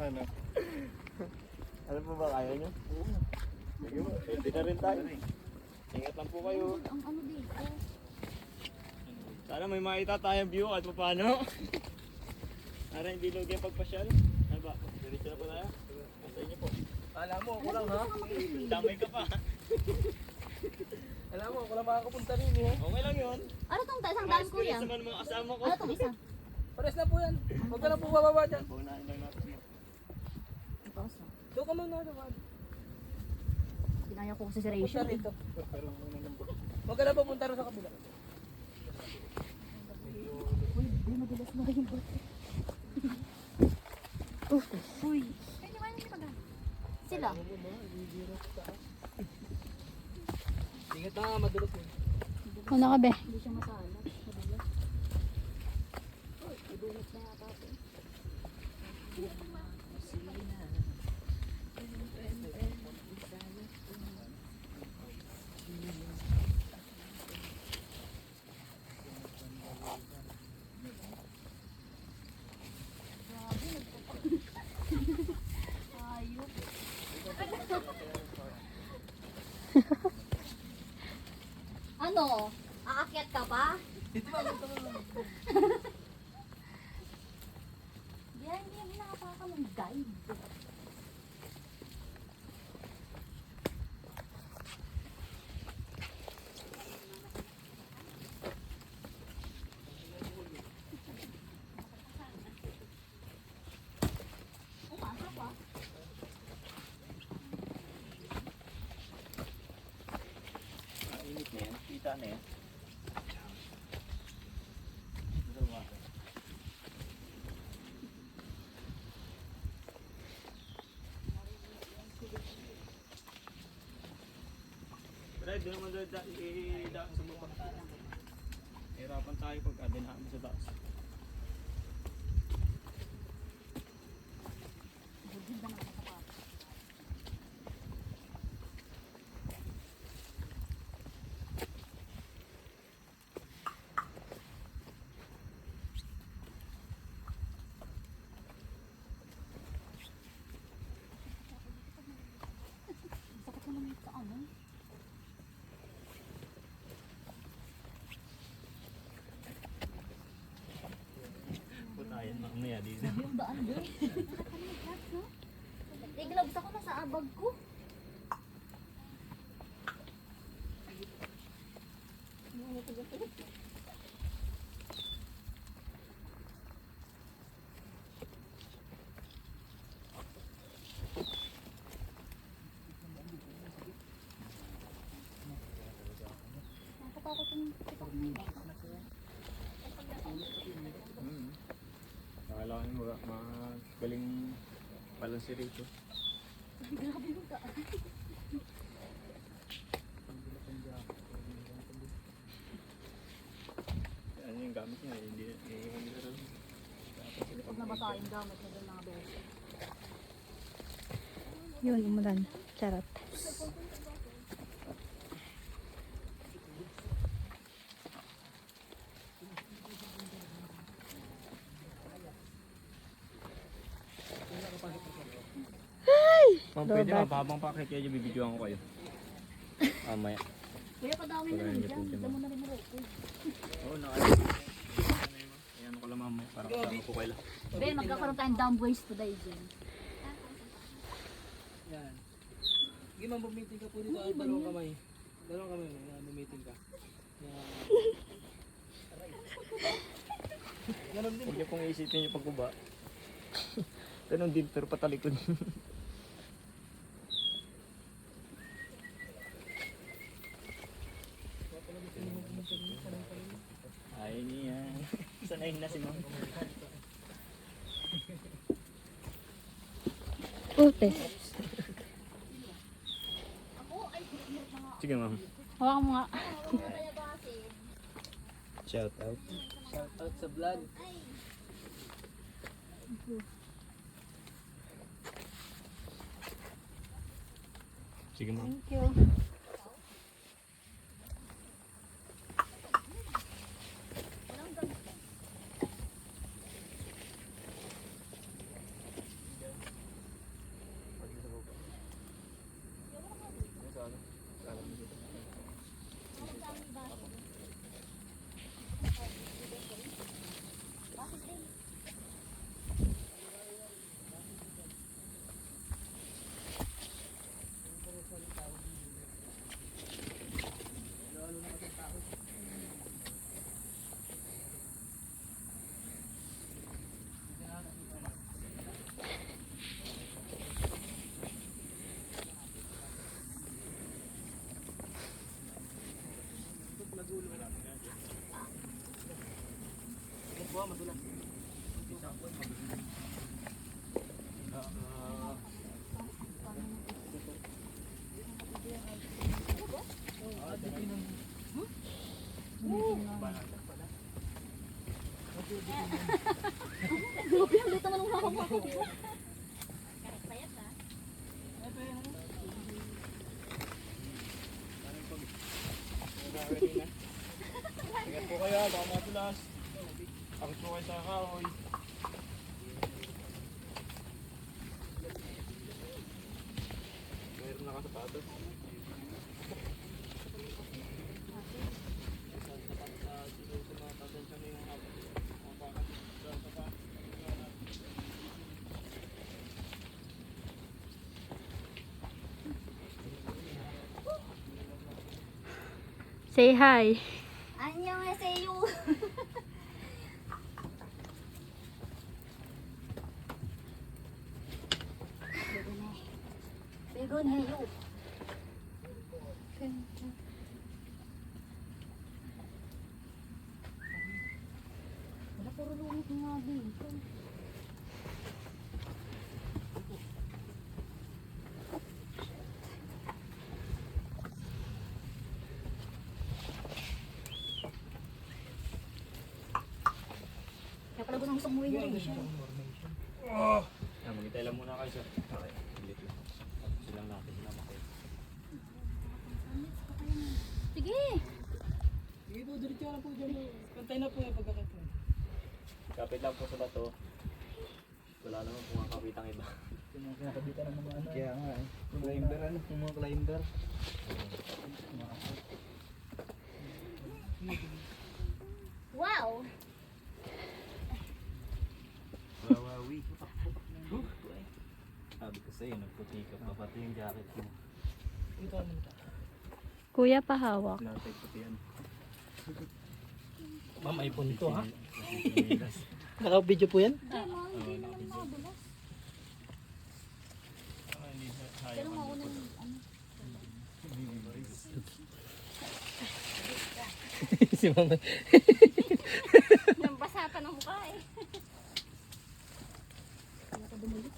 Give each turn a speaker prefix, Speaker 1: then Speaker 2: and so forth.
Speaker 1: Ano? Ano po ba, kaya nyo? Oo. Sige po, hindi na rin tayo. Ingat lang po kayo.
Speaker 2: Ang ano dito.
Speaker 1: Sana may makita tayong view at paano. Para hindi lugi ang pagpasyal. Ano ba? Diretso na po tayo. Nasa inyo po.
Speaker 3: Alam mo, ako lang ha.
Speaker 1: Damay ka pa.
Speaker 3: Alam mo, ako lang makakapunta rin eh.
Speaker 1: Okay lang yun.
Speaker 2: Ano tong isang daan kuya?
Speaker 1: Ma-experience naman mga kasama ko.
Speaker 2: Ano tong isa?
Speaker 3: Pares na po yan. Huwag ka na po bababa dyan.
Speaker 1: Paunahin lang natin.
Speaker 2: Ito isa.
Speaker 3: Doon ka muna naman.
Speaker 2: Ginaya ko
Speaker 3: Punta
Speaker 2: consideration.
Speaker 3: rito. Huwag ka na pupunta rin sa kabila.
Speaker 2: Uy, di madalas na yung bote. Uy. Kaya naman hindi pag sila.
Speaker 3: Ingat na, madulas mo.
Speaker 4: Ano ka be?
Speaker 2: Hindi siya matalas. Madalas. Uy, idulot na yata ito. Ayok. Ano? Aakyat ka pa? Hindi yung nakapaka ng guide. Pumasok ah.
Speaker 1: Init na yan. Kita na yan. Pero doon naman daan sa baba. Hirapan tayo pag dinaan sa taas.
Speaker 2: Bugid na nakakasapat. Sakit naman sa ano?
Speaker 1: Putayan mamaya dito.
Speaker 2: Yung daan doon. May gloves ako nasa abag ko. Nakatakot yung
Speaker 1: Kailangan mo magaling balansi rito.
Speaker 2: grabe yung daan.
Speaker 1: Ano yung gamit niya? Hindi rin.
Speaker 2: Pag nabasa yung gamit na doon mga beses.
Speaker 4: Yun, umulan. Charot.
Speaker 1: Ma'am, pwede mapabang pakit kayo, bibidyoan ko kayo. Mamaya.
Speaker 2: Kuya, padami na lang dyan. Dito mo na rin maroko.
Speaker 1: Oo, nakalit. Ayan ko lang mamaya para kasama po kayo.
Speaker 2: Ben, magkakaroon tayong dumb waste today dyan.
Speaker 3: Yan. Sige ma'am, bumiting ka po dito. Dalawang kamay. Dalawang kamay. Yan, bumiting ka. Yan. Ganun din.
Speaker 1: Huwag niyo pong isipin yung pagkuba. Ganun din, pero patalikod. Ay niya. Sanay na si ma'am.
Speaker 4: Putes.
Speaker 1: Sige ma'am.
Speaker 4: Hawakan mo nga.
Speaker 1: Shout out.
Speaker 3: Shout out sa vlog.
Speaker 1: Sige ma'am.
Speaker 4: Thank you.
Speaker 1: Ingat po kayo, baka matulas. Takot po kayo sa kahoy. Meron na kasapatos.
Speaker 4: Say hi.
Speaker 2: 안녕하세요. 배고파요. Wala puro lumit nga dito. Kaya pala gustong umuwi na rin siya.
Speaker 1: Magintay lang muna kayo sir. Okay, ulit lang. Silang natin, sinama kayo.
Speaker 2: Sige.
Speaker 3: Sige po, diretso lang po dyan. Pantay na po yung pagkakita.
Speaker 1: Kapit lang po sa bato. Wala naman kung makakapitang iba.
Speaker 3: Yung mga kinakabitan ng mga ano. Kaya nga eh. Climber ano, yung mga climber.
Speaker 2: Wow.
Speaker 1: Wawawi. Sabi ko sa'yo, nagputi ka pa. Pati yung jacket mo.
Speaker 3: Ito ano ito.
Speaker 4: Kuya pahawak.
Speaker 1: Natay puti yan.
Speaker 3: Ma'am, iPhone to ha?
Speaker 1: Namilas.
Speaker 3: Naka-video po yan?
Speaker 2: Ay, mga hindi naman madulas. Pero mauna yung ano.
Speaker 3: Si mama.
Speaker 2: Nambasa pa ng mukha eh. Wala ka bumalik.